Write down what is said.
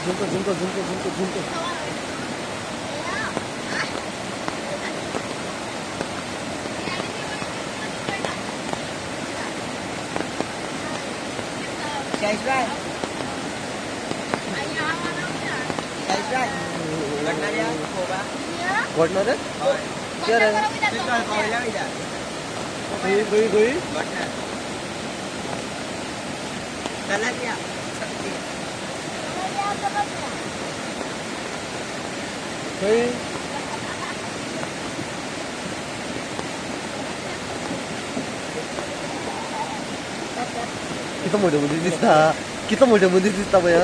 झुमको झुमको झुमको झुमको झुमको घटणार रे क्या रे गई गई गई किती मोठे मंदिर दिसता किती मोठे मंदिर दिसता भैया